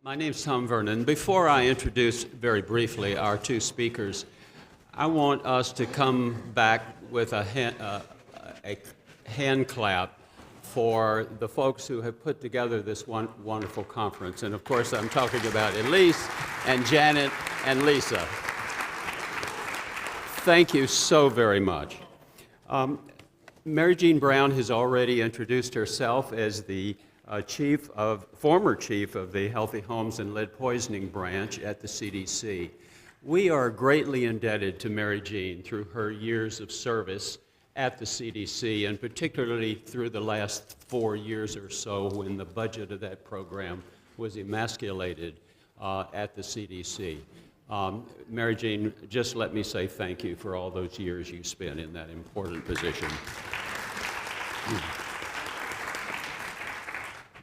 My name's Tom Vernon. Before I introduce very briefly our two speakers, I want us to come back with a hand clap for the folks who have put together this wonderful conference. And of course, I'm talking about Elise and Janet and Lisa. Thank you so very much. Mary Jean Brown has already introduced herself as the former chief of the Healthy Homes and Lead Poisoning Branch at the CDC. We are greatly indebted to Mary Jean through her years of service at the CDC, and particularly through the last 4 years or so when the budget of that program was emasculated at the CDC. Mary Jean, just let me say thank you for all those years you spent in that important position.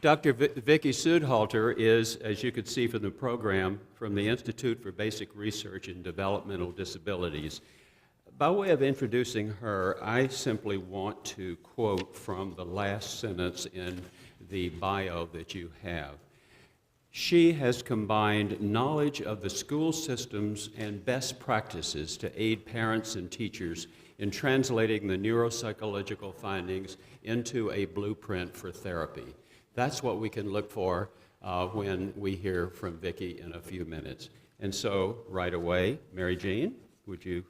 Dr. Vicki Sudhalter is, as you could see from the program, from the Institute for Basic Research in Developmental Disabilities. By way of introducing her, I simply want to quote from the last sentence in the bio that you have. She has combined knowledge of the school systems and best practices to aid parents and teachers in translating the neuropsychological findings into a blueprint for therapy. That's what we can look for when we hear from Vicki in a few minutes. And so, right away, Mary Jean, would you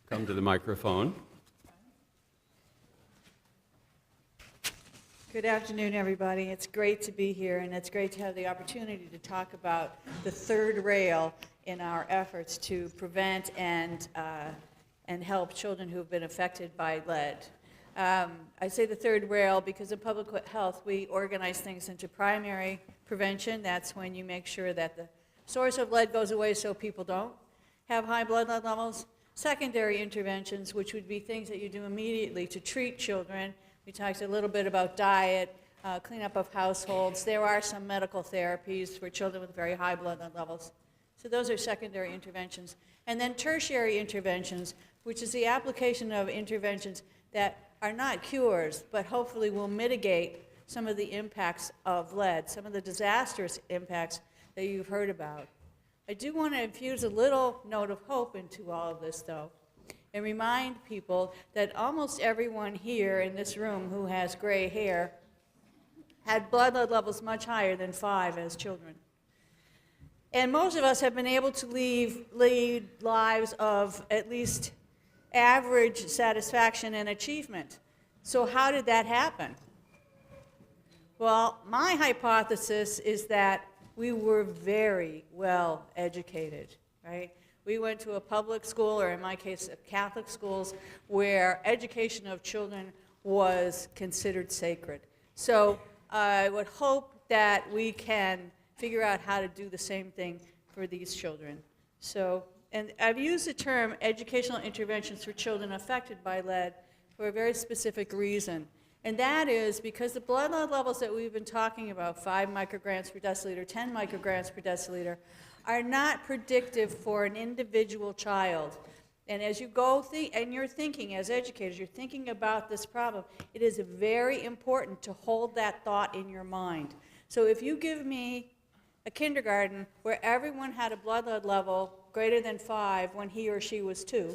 come to the microphone? Good afternoon, everybody. It's great to be here, and it's great to have the opportunity to talk about the third rail in our efforts to prevent and help children who have been affected by lead. I say the third rail because in public health we organize things into primary prevention. That's when you make sure that the source of lead goes away so people don't have high blood lead levels. Secondary interventions, which would be things that you do immediately to treat children. We talked a little bit about diet, cleanup of households. There are some medical therapies for children with very high blood lead levels. So those are secondary interventions. And then tertiary interventions, which is the application of interventions that are not cures, but hopefully will mitigate some of the impacts of lead, some of the disastrous impacts that you've heard about. I do want to infuse a little note of hope into all of this, though, and remind people that almost everyone here in this room who has gray hair had blood lead levels much higher than 5 as children. And most of us have been able to lead lives of at least average satisfaction and achievement. So how did that happen? Well, my hypothesis is that we were very well educated, right? We went to a public school, or in my case, Catholic schools, where education of children was considered sacred. So I would hope that we can figure out how to do the same thing for these children. And I've used the term educational interventions for children affected by lead for a very specific reason. And that is because the blood lead levels that we've been talking about, 5 micrograms per deciliter, 10 micrograms per deciliter, are not predictive for an individual child. And as you go and you're thinking, as educators, you're thinking about this problem, it is very important to hold that thought in your mind. So if you give me a kindergarten where everyone had a blood lead level greater than 5 when he or she was 2,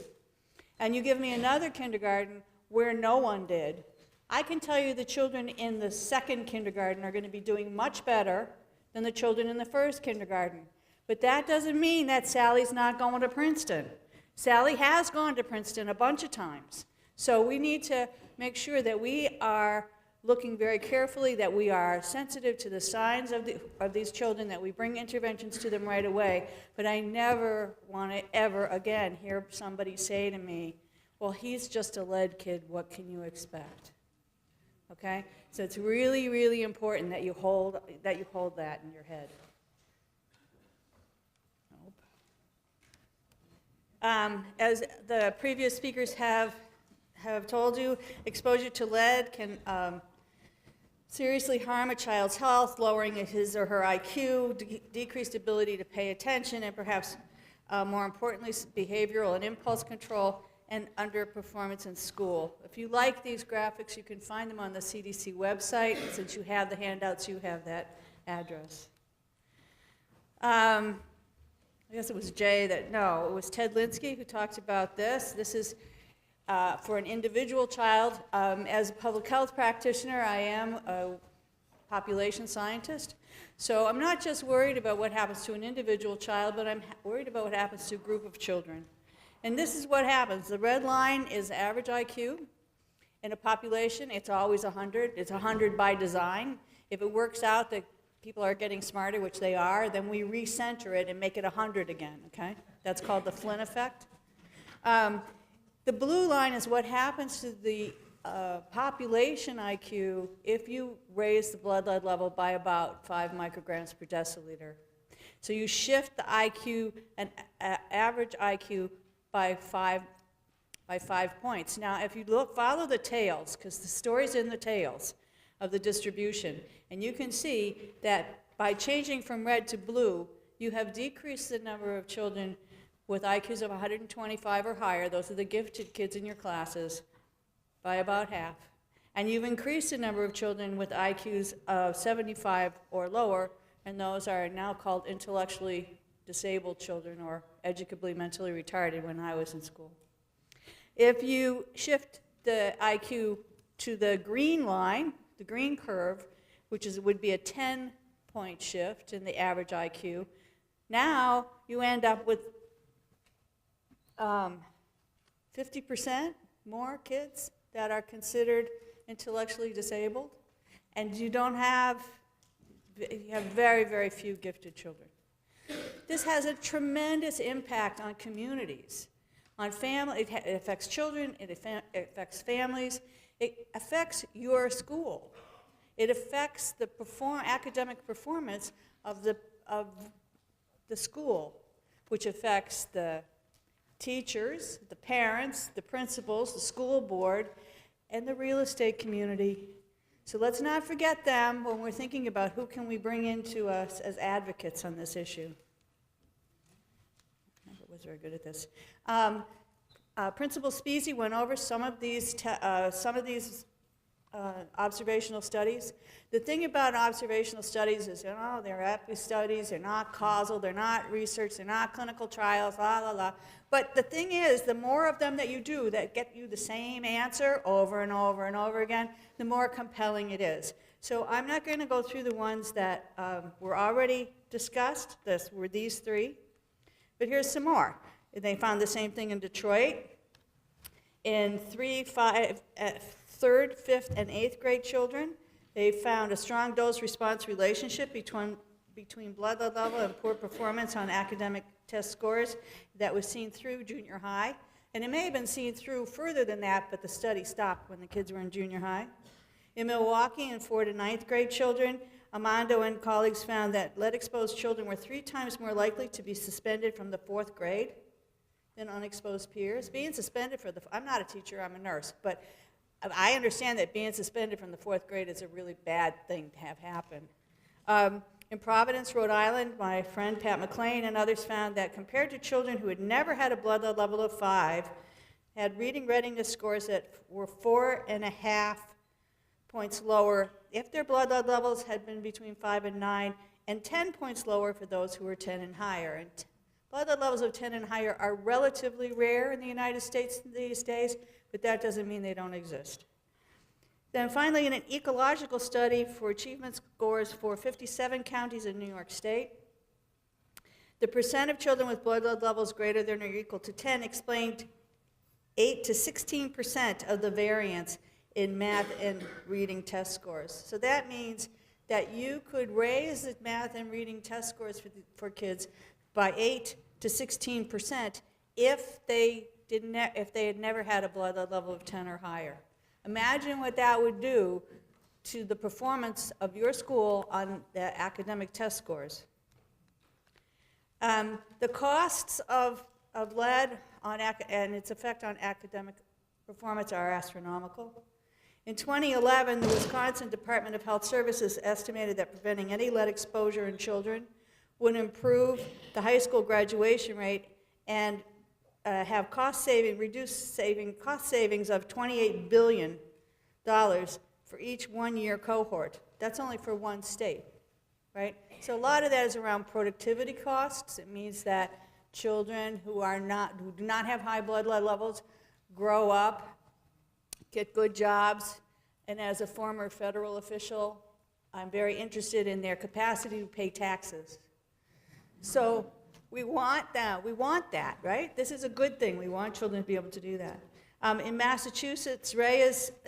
and you give me another kindergarten where no one did, I can tell you the children in the second kindergarten are going to be doing much better than the children in the first kindergarten. But that doesn't mean that Sally's not going to Princeton. Sally has gone to Princeton a bunch of times. So we need to make sure that we are looking very carefully, that we are sensitive to the signs of these children, that we bring interventions to them right away. But I never want to ever again hear somebody say to me, well, he's just a lead kid, what can you expect? Okay? So it's really, really important that you hold that in your head. As the previous speakers have told you, exposure to lead can seriously harm a child's health, lowering his or her IQ, decreased ability to pay attention, and perhaps more importantly, behavioral and impulse control, and underperformance in school. If you like these graphics, you can find them on the CDC website. Since you have the handouts, you have that address. I guess it was Jay that, no, it was Ted Linsky who talked about this. This is for an individual child. As a public health practitioner, I am a population scientist. So I'm not just worried about what happens to an individual child, but I'm worried about what happens to a group of children. And this is what happens. The red line is average IQ. In a population, it's always 100. It's 100 by design. If it works out that people are getting smarter, which they are, then we recenter it and make it 100 again, okay? That's called the Flynn effect. The blue line is what happens to the population IQ if you raise the blood lead level by about 5 micrograms per deciliter. So you shift the IQ, an average IQ, by 5 points. Now, if you follow the tails, because the story's in the tails of the distribution, and you can see that by changing from red to blue, you have decreased the number of children with IQs of 125 or higher, those are the gifted kids in your classes, by about half. And you've increased the number of children with IQs of 75 or lower, and those are now called intellectually disabled children or educably mentally retarded when I was in school. If you shift the IQ to the green line, the green curve, which would be a 10-point shift in the average IQ, now you end up with 50% more kids that are considered intellectually disabled, and you have very, very few gifted children. This has a tremendous impact on communities, on family. It affects children, it affects families, it affects your school. It affects the academic performance of the school, which affects the teachers, the parents, the principals, the school board, and the real estate community. So let's not forget them when we're thinking about who can we bring into us as advocates on this issue. I never was very good at this. Principal Speasy went over some of these observational studies. The thing about observational studies is, they're epi-studies, they're not causal, they're not research, they're not clinical trials, la, la, la. But the thing is, the more of them that you do that get you the same answer over and over and over again, the more compelling it is. So I'm not going to go through the ones that were already discussed. This were these 3. But here's some more. They found the same thing in Detroit. In 3rd, 5th, and 8th grade children, they found a strong dose-response relationship between blood lead level and poor performance on academic test scores that was seen through junior high. And it may have been seen through further than that, but the study stopped when the kids were in junior high. In Milwaukee, in 4th to 9th grade children, Amando and colleagues found that lead-exposed children were 3 times more likely to be suspended from the 4th grade than unexposed peers. Being suspended I'm not a teacher, I'm a nurse, but I understand that being suspended from the 4th grade is a really bad thing to have happen. In Providence, Rhode Island, my friend Pat McLean and others found that compared to children who had never had a blood lead level of 5, had reading readiness scores that were 4.5 points lower if their blood lead levels had been between 5 and 9, and 10 points lower for those who were 10 and higher. And blood lead levels of 10 and higher are relatively rare in the United States these days, but that doesn't mean they don't exist. Then finally, in an ecological study for achievement scores for 57 counties in New York State, the percent of children with blood lead levels greater than or equal to 10 explained 8 to 16% of the variance in math and reading test scores. So that means that you could raise the math and reading test scores for kids by 8 to 16% if they had never had a blood lead level of 10 or higher. Imagine what that would do to the performance of your school on the academic test scores. The costs of lead and its effect on academic performance are astronomical. In 2011, the Wisconsin Department of Health Services estimated that preventing any lead exposure in children would improve the high school graduation rate and have cost savings of $28 billion for each one-year cohort. That's only for one state. right? So a lot of that is around productivity costs. It means that children who do not have high blood lead levels grow up, get good jobs, and as a former federal official, I'm very interested in their capacity to pay taxes. So we want that, right? This is a good thing. We want children to be able to do that. In Massachusetts,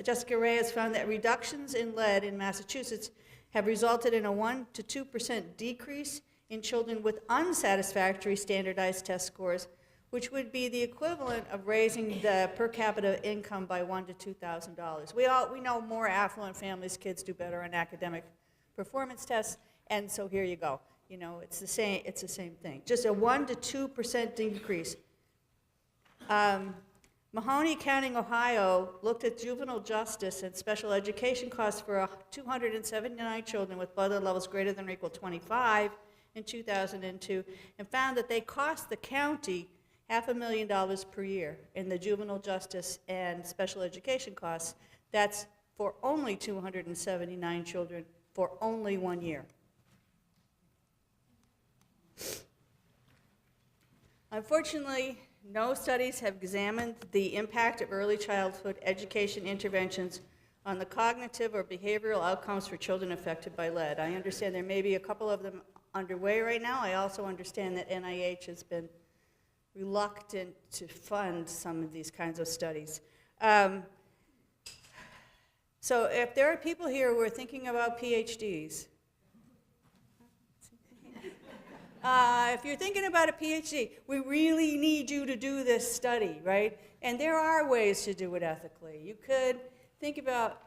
Jessica Reyes found that reductions in lead in Massachusetts have resulted in a 1% to 2% decrease in children with unsatisfactory standardized test scores, which would be the equivalent of raising the per capita income by $1,000 to $2,000. We know more affluent families' kids do better on academic performance tests, and so here you go. You know, it's the same thing. Just a 1% to 2% decrease. Mahoney County, Ohio, looked at juvenile justice and special education costs for 279 children with blood lead levels greater than or equal to 25 in 2002, and found that they cost the county $500,000 per year in the juvenile justice and special education costs. That's for only 279 children for only 1 year. Unfortunately, no studies have examined the impact of early childhood education interventions on the cognitive or behavioral outcomes for children affected by lead. I understand there may be a couple of them underway right now. I also understand that NIH has been reluctant to fund some of these kinds of studies. So if there are people here who are thinking about PhDs, if you're thinking about a PhD, we really need you to do this study, right? And there are ways to do it ethically. You could think about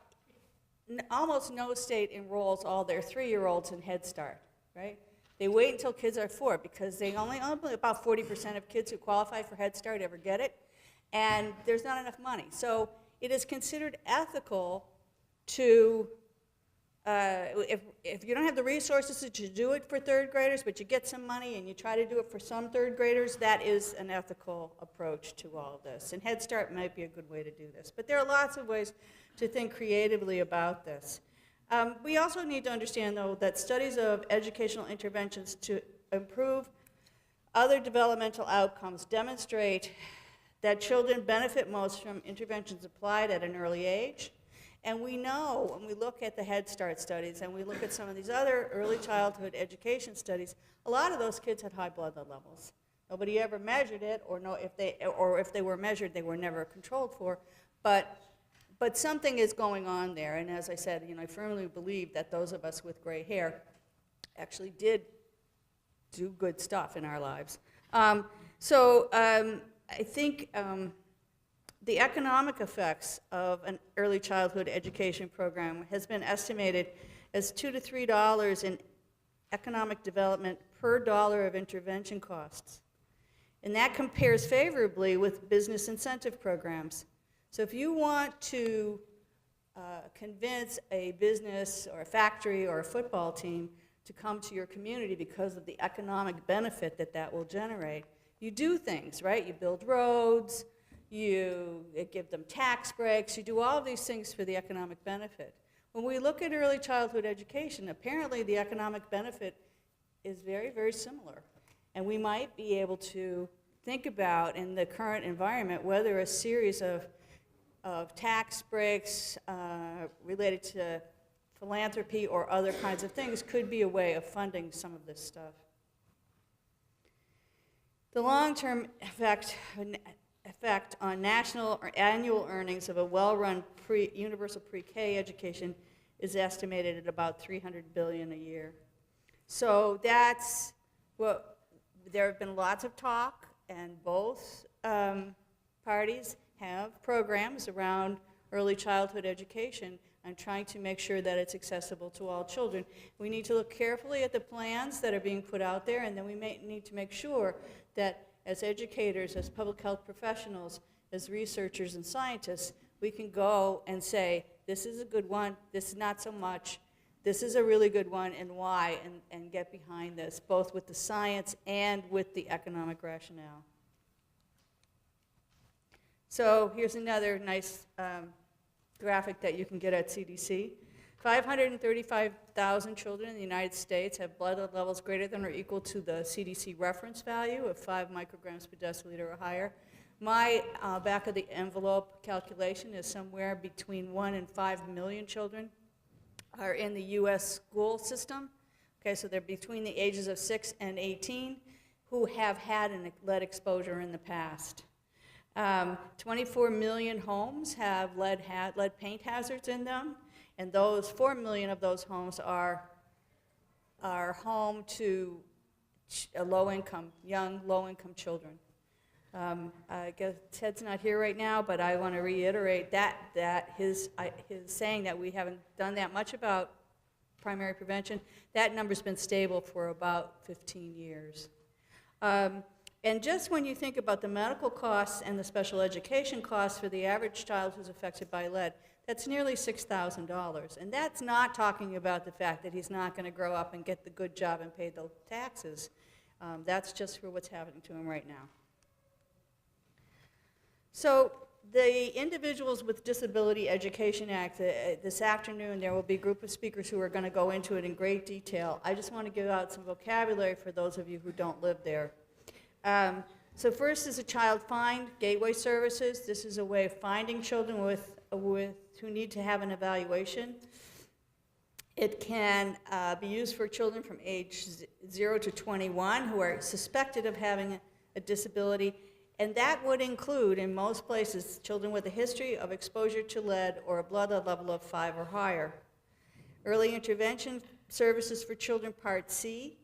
almost no state enrolls all their 3-year-olds in Head Start, right? They wait until kids are 4 because they only about 40% of kids who qualify for Head Start ever get it, and there's not enough money. So it is considered ethical to if you don't have the resources to do it for 3rd graders, but you get some money and you try to do it for some 3rd graders, that is an ethical approach to all of this. And Head Start might be a good way to do this. But there are lots of ways to think creatively about this. We also need to understand, though, that studies of educational interventions to improve other developmental outcomes demonstrate that children benefit most from interventions applied at an early age. And we know when we look at the Head Start studies and we look at some of these other early childhood education studies, a lot of those kids had high blood lead levels. Nobody ever measured it, or if they were measured, they were never controlled for. But something is going on there. And as I said, you know, I firmly believe that those of us with gray hair actually did do good stuff in our lives. I think the economic effects of an early childhood education program has been estimated as $2 to $3 in economic development per dollar of intervention costs. And that compares favorably with business incentive programs. So if you want to convince a business or a factory or a football team to come to your community because of the economic benefit that that will generate, you do things, right? You build roads, you give them tax breaks, you do all of these things for the economic benefit. When we look at early childhood education, apparently the economic benefit is very, very similar. And we might be able to think about, in the current environment, whether a series of tax breaks related to philanthropy or other kinds of things could be a way of funding some of this stuff. The long-term effect on national or annual earnings of a well-run universal pre-K education is estimated at about $300 billion a year. So that's what, there have been lots of talk, and both parties have programs around early childhood education and trying to make sure that it's accessible to all children. We need to look carefully at the plans that are being put out there, and then we may need to make sure that as educators, as public health professionals, as researchers and scientists, we can go and say, this is a good one, this is not so much, this is a really good one, and why, and get behind this, both with the science and with the economic rationale. So here's another nice graphic that you can get at CDC. 535,000 children in the United States have blood lead levels greater than or equal to the CDC reference value of 5 micrograms per deciliter or higher. My back of the envelope calculation is somewhere between 1 and 5 million children are in the U.S. school system. Okay, so they're between the ages of 6 and 18 who have had a lead exposure in the past. 24 million homes have lead paint hazards in them, and those 4 million of those homes are home to young low-income children. I guess Ted's not here right now, but I want to reiterate that his saying that we haven't done that much about primary prevention, that number's been stable for about 15 years. And just when you think about the medical costs and the special education costs for the average child who's affected by lead, that's nearly $6,000. And that's not talking about the fact that he's not going to grow up and get the good job and pay the taxes. That's just for what's happening to him right now. So the Individuals with Disability Education Act, this afternoon there will be a group of speakers who are going to go into it in great detail. I just want to give out some vocabulary for those of you who don't live there. So first is a child find gateway services. This is a way of finding children who need to have an evaluation. It can be used for children from age 0 to 21 who are suspected of having a disability, and that would include, in most places, children with a history of exposure to lead or a blood lead level of 5 or higher. Early intervention services for children, Part C,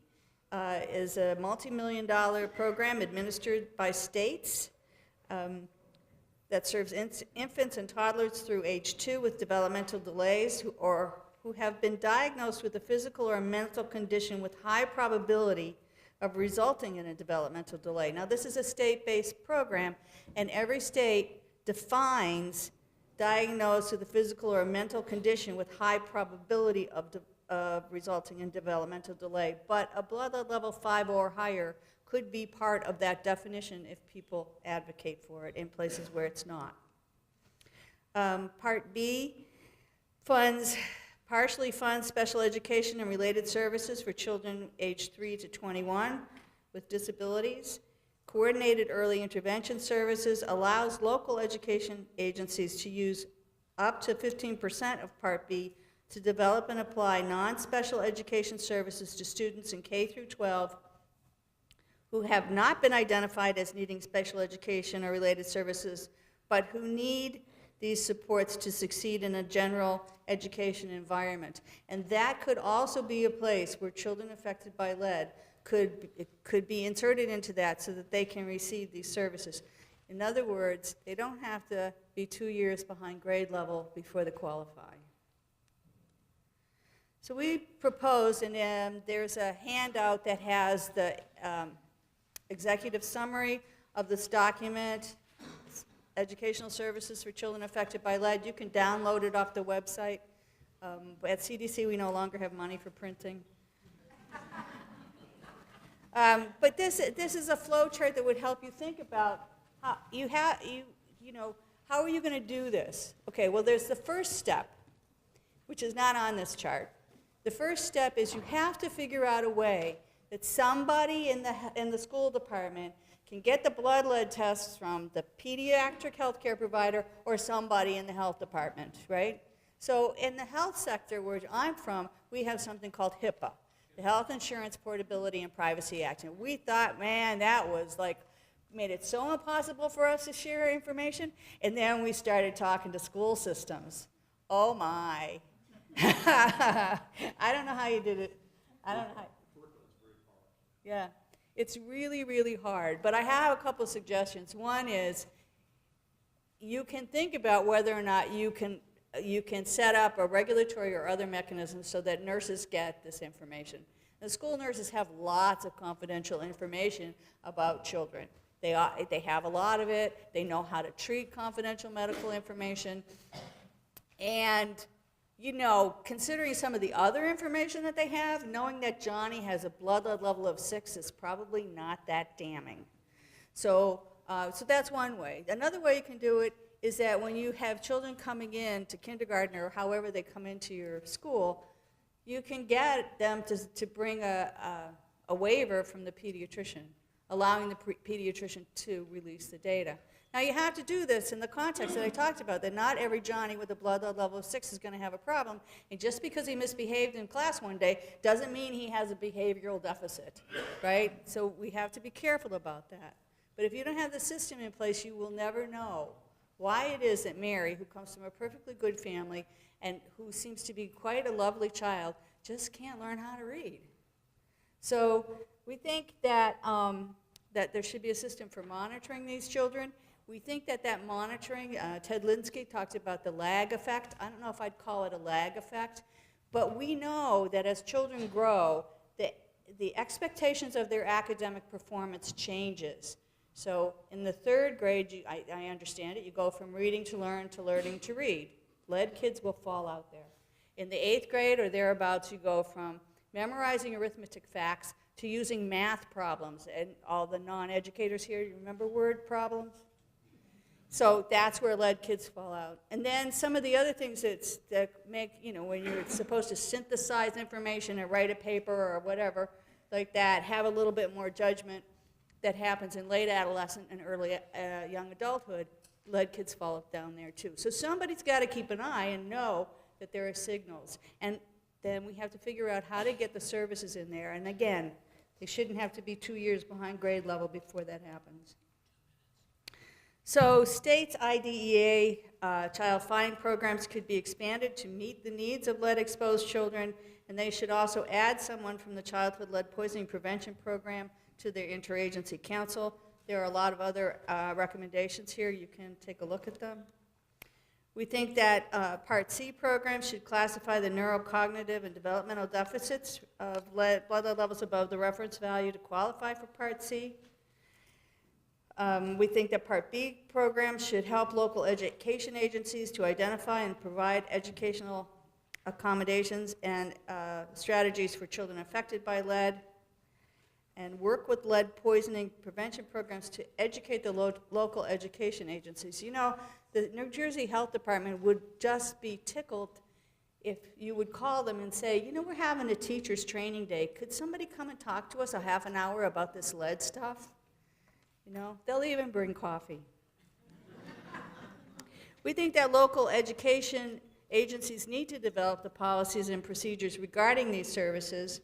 is a multi-million-dollar program administered by states that serves infants and toddlers through age 2 with developmental delays who have been diagnosed with a physical or a mental condition with high probability of resulting in a developmental delay. Now, this is a state-based program, and every state defines diagnosed with a physical or a mental condition with high probability of resulting in developmental delay. But a blood lead level 5 or higher could be part of that definition if people advocate for it in places where it's not. Part B partially funds special education and related services for children aged 3 to 21 with disabilities. Coordinated early intervention services allows local education agencies to use up to 15% of Part B to develop and apply non-special education services to students in K through 12 who have not been identified as needing special education or related services, but who need these supports to succeed in a general education environment. And that could also be a place where children affected by lead could be inserted into that so that they can receive these services. In other words, they don't have to be 2 years behind grade level before they qualify. So we propose, and there's a handout that has the executive summary of this document, Educational Services for Children Affected by Lead. You can download it off the website. At CDC, we no longer have money for printing. But this is a flow chart that would help you think about how how are you going to do this? Okay, well, there's the first step, which is not on this chart. The first step is you have to figure out a way that somebody in the school department can get the blood lead tests from the pediatric healthcare provider or somebody in the health department, right? So in the health sector where I'm from, we have something called HIPAA, the Health Insurance Portability and Privacy Act. And we thought, man, that was like, made it so impossible for us to share information. And then we started talking to school systems. Oh my. I don't know how you did it. I don't know how. Yeah, it's really, really hard. But I have a couple of suggestions. One is you can think about whether or not you can set up a regulatory or other mechanism so that nurses get this information. The school nurses have lots of confidential information about children. They have a lot of it. They know how to treat confidential medical information. And considering some of the other information that they have, knowing that Johnny has a blood lead level of 6 is probably not that damning. So that's one way. Another way you can do it is that when you have children coming in to kindergarten or however they come into your school, you can get them to bring a waiver from the pediatrician, allowing the pediatrician to release the data. Now, you have to do this in the context that I talked about, that not every Johnny with a blood level of 6 is going to have a problem, and just because he misbehaved in class one day doesn't mean he has a behavioral deficit, right? So we have to be careful about that. But if you don't have the system in place, you will never know why it is that Mary, who comes from a perfectly good family and who seems to be quite a lovely child, just can't learn how to read. So we think that, that there should be a system for monitoring these children. We think that that monitoring, Ted Linsky talked about the lag effect. I don't know if I'd call it a lag effect, but we know that as children grow, the expectations of their academic performance changes. So in the 3rd grade, I understand it, you go from reading to learning to read. Lead kids will fall out there. In the 8th grade or thereabouts, you go from memorizing arithmetic facts to using math problems. And all the non-educators here, you remember word problems? So that's where lead kids fall out. And then some of the other things that make, you know, when you're supposed to synthesize information and write a paper or whatever like that, have a little bit more judgment, that happens in late adolescent and early young adulthood, lead kids fall down there too. So somebody's got to keep an eye and know that there are signals. And then we have to figure out how to get the services in there. And again, they shouldn't have to be 2 years behind grade level before that happens. So states' IDEA child finding programs could be expanded to meet the needs of lead-exposed children, and they should also add someone from the Childhood Lead Poisoning Prevention Program to their interagency council. There are a lot of other recommendations here. You can take a look at them. We think that Part C programs should classify the neurocognitive and developmental deficits of blood lead levels above the reference value to qualify for Part C. We think that Part B programs should help local education agencies to identify and provide educational accommodations and strategies for children affected by lead, and work with lead poisoning prevention programs to educate the local education agencies. You know, the New Jersey Health Department would just be tickled if you would call them and say, you know, we're having a teacher's training day. Could somebody come and talk to us a half an hour about this lead stuff? You know, they'll even bring coffee. We think that local education agencies need to develop the policies and procedures regarding these services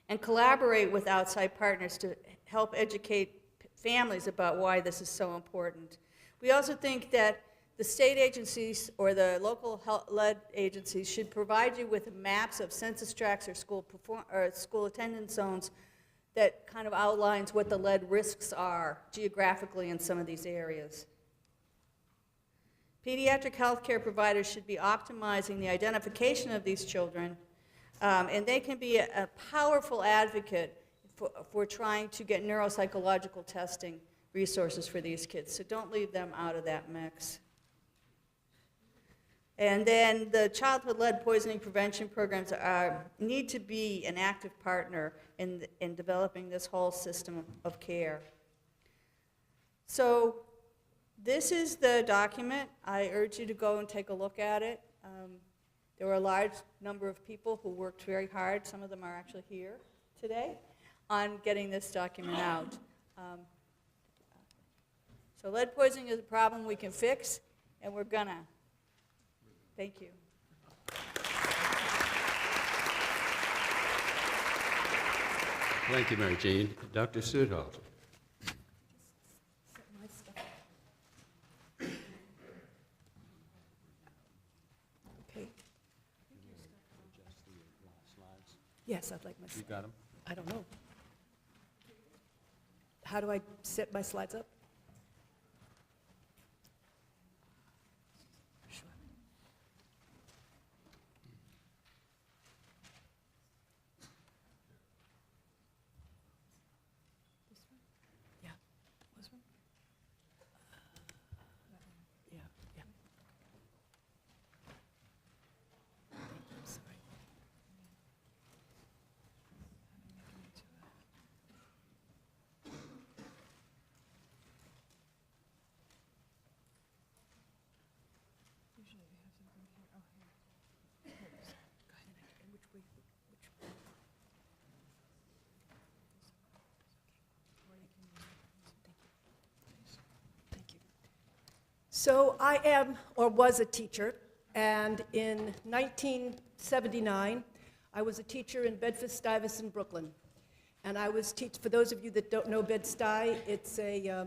and collaborate with outside partners to help educate families about why this is so important. We also think that the state agencies or the local lead agencies should provide you with maps of census tracts or school attendance zones that kind of outlines what the lead risks are geographically in some of these areas. Pediatric healthcare providers should be optimizing the identification of these children, and they can be a powerful advocate for trying to get neuropsychological testing resources for these kids. So don't leave them out of that mix. And then the childhood lead poisoning prevention programs need to be an active partner in developing this whole system of care. So this is the document. I urge you to go and take a look at it. There were a large number of people who worked very hard, some of them are actually here today, on getting this document out. So lead poisoning is a problem we can fix, and we're gonna. Thank you. Thank you, Mary Jean. Dr. Sudholt. Okay. Yes, I'd like my. You got them? I don't know. How do I set my slides up? Sure. This one? Yeah. This one? Yeah, yeah. I'm sorry. So I am, or was a teacher, and in 1979, I was a teacher in Bedford-Stuyvesant, Brooklyn. And I was for those of you that don't know Bed-Stuy, it's a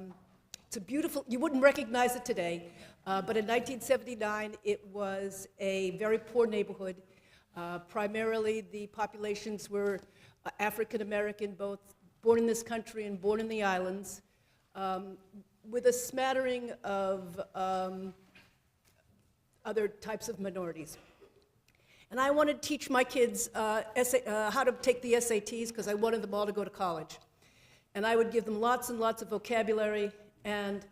beautiful, you wouldn't recognize it today, but in 1979, it was a very poor neighborhood. Primarily, the populations were African American, both born in this country and born in the islands, with a smattering of other types of minorities. And I wanted to teach my kids how to take the SATs because I wanted them all to go to college. And I would give them lots and lots of vocabulary, and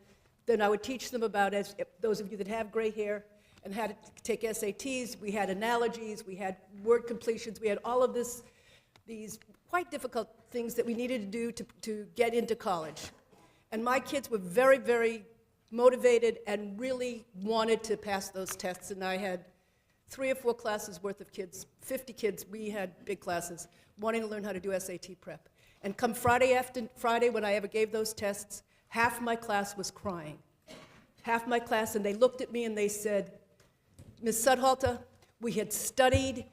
then I would teach them about, as those of you that have gray hair, and how to take SATs. We had analogies, we had word completions, we had all of these quite difficult things that we needed to do to get into college. And my kids were very, very motivated and really wanted to pass those tests, and I had 3 or 4 classes worth of kids, 50 kids, we had big classes, wanting to learn how to do SAT prep. And come Friday when I ever gave those tests, half my class was crying. Half my class, and they looked at me and they said, Ms. Sudhalter, we had studied,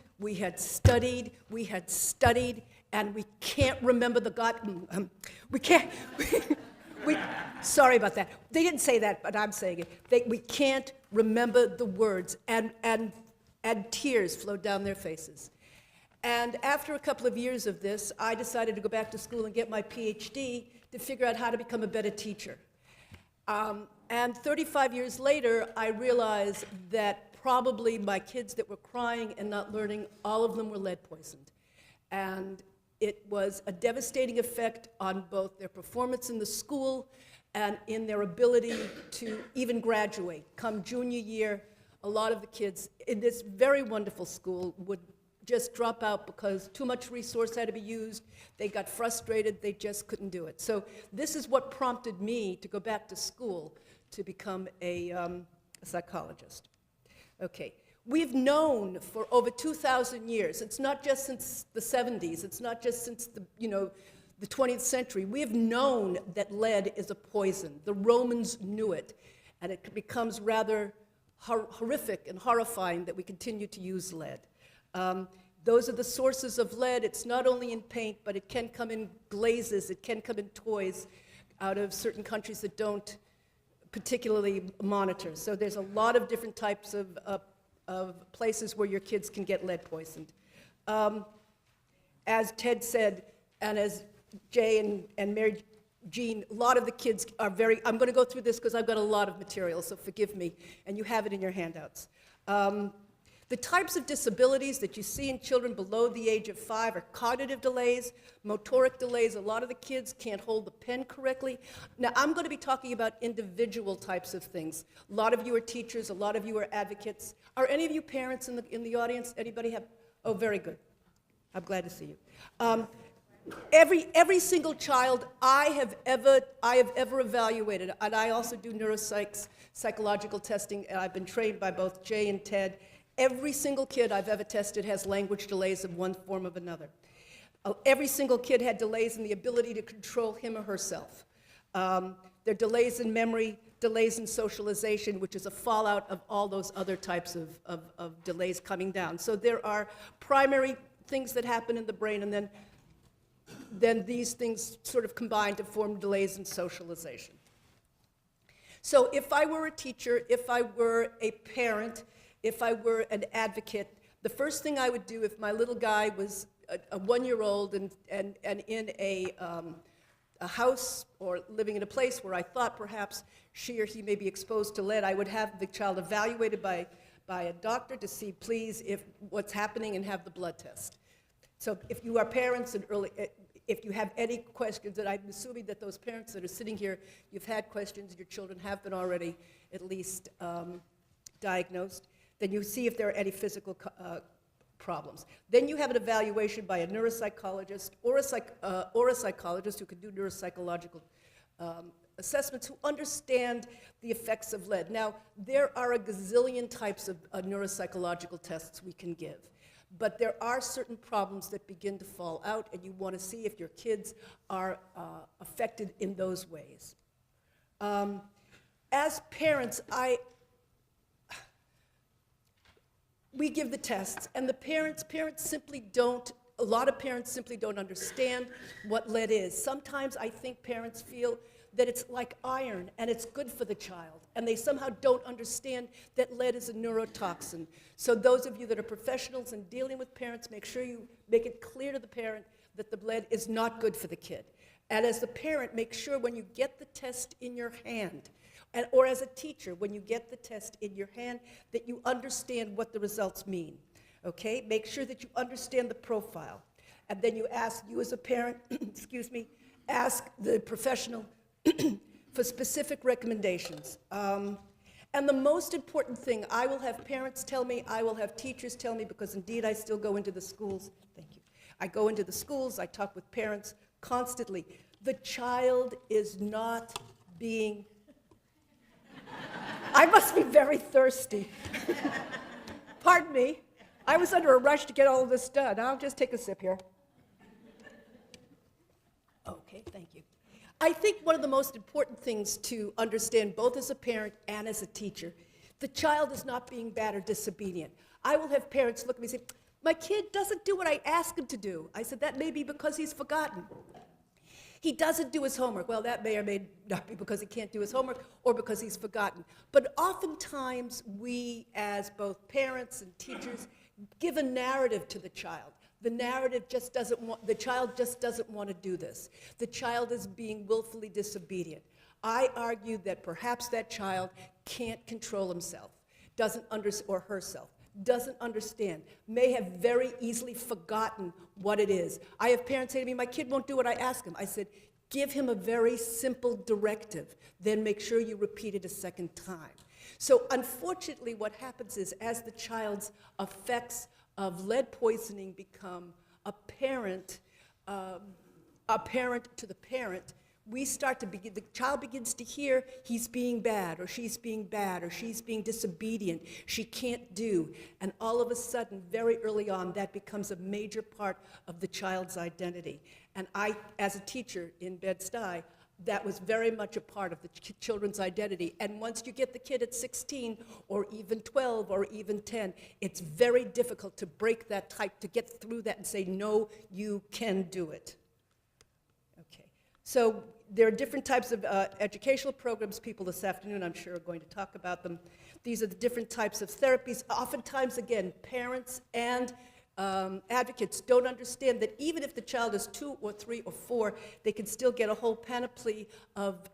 and we can't remember sorry about that. They didn't say that, but I'm saying it. We can't remember the words, and tears flowed down their faces. And after a couple of years of this, I decided to go back to school and get my PhD to figure out how to become a better teacher. And 35 years later, I realized that probably my kids that were crying and not learning, all of them were lead poisoned. And it was a devastating effect on both their performance in the school and in their ability to even graduate. Come junior year, a lot of the kids in this very wonderful school would just drop out because too much resource had to be used. They got frustrated, they just couldn't do it. So this is what prompted me to go back to school to become a psychologist. Okay, we've known for over 2,000 years, it's not just since the 70s, it's not just since the 20th century, we have known that lead is a poison. The Romans knew it, and it becomes rather horrific and horrifying that we continue to use lead. Those are the sources of lead. It's not only in paint, but it can come in glazes, it can come in toys out of certain countries that don't particularly monitor. So there's a lot of different types of places where your kids can get lead poisoned. As Ted said, and as Jay and Mary Jean, a lot of the kids are I'm going to go through this because I've got a lot of material, so forgive me, and you have it in your handouts. The types of disabilities that you see in children below the age of 5 are cognitive delays, motoric delays. A lot of the kids can't hold the pen correctly. Now, I'm going to be talking about individual types of things. A lot of you are teachers, a lot of you are advocates. Are any of you parents in the audience? Anybody have? Oh, very good. I'm glad to see you. Every single child I have ever evaluated, and I also do psychological testing, and I've been trained by both Jay and Ted. Every single kid I've ever tested has language delays of one form or another. Every single kid had delays in the ability to control him or herself. There are delays in memory, delays in socialization, which is a fallout of all those other types of delays coming down. So there are primary things that happen in the brain, and then these things sort of combine to form delays in socialization. So if I were a teacher, if I were a parent, if I were an advocate, the first thing I would do if my little guy was a 1-year-old and in a house or living in a place where I thought perhaps she or he may be exposed to lead, I would have the child evaluated by a doctor to see, please, if what's happening and have the blood test. So if you are parents and if you have any questions, and I'm assuming that those parents that are sitting here, you've had questions, your children have been already at least diagnosed, then you see if there are any physical problems. Then you have an evaluation by a neuropsychologist or a psychologist who can do neuropsychological assessments who understand the effects of lead. Now, there are a gazillion types of neuropsychological tests we can give, but there are certain problems that begin to fall out, and you want to see if your kids are affected in those ways. as parents, we give the tests, and a lot of parents simply don't understand what lead is. Sometimes I think parents feel that it's like iron and it's good for the child, and they somehow don't understand that lead is a neurotoxin. So those of you that are professionals in dealing with parents, make sure you make it clear to the parent that the lead is not good for the kid. And as the parent, make sure when you get the test in your hand, or as a teacher, when you get the test in your hand, that you understand what the results mean. Okay? Make sure that you understand the profile. And then you as a parent, excuse me, ask the professional for specific recommendations. And the most important thing, I will have parents tell me, I will have teachers tell me, because indeed I still go into the schools. Thank you. I go into the schools, I talk with parents constantly. The child is not being, I must be very thirsty. Pardon me. I was under a rush to get all of this done. I'll just take a sip here. Okay, thank you. I think one of the most important things to understand, both as a parent and as a teacher, the child is not being bad or disobedient. I will have parents look at me and say, my kid doesn't do what I ask him to do. I said, that may be because he's forgotten. He doesn't do his homework. Well, that may or may not be because he can't do his homework or because he's forgotten. But oftentimes we, as both parents and teachers, give a narrative to the child. The narrative just doesn't want, the child just doesn't want to do this. The child is being willfully disobedient. I argue that perhaps that child can't control himself, or herself, doesn't understand, may have very easily forgotten what it is. I have parents say to me, my kid won't do what I ask him. I said, give him a very simple directive, then make sure you repeat it a second time. So unfortunately, what happens is, as the child's effects of lead poisoning become apparent to the parent, the child begins to hear he's being bad, or she's being disobedient, she can't do, and all of a sudden, very early on, that becomes a major part of the child's identity. And I, as a teacher in Bed-Stuy, that was very much a part of the children's identity. And once you get the kid at 16, or even 12, or even 10, it's very difficult to break that type, to get through that and say, no, you can do it. Okay, so there are different types of educational programs. People this afternoon, I'm sure, are going to talk about them. These are the different types of therapies. Oftentimes, again, parents and advocates don't understand that even if the child is 2 or 3 or 4, they can still get a whole panoply of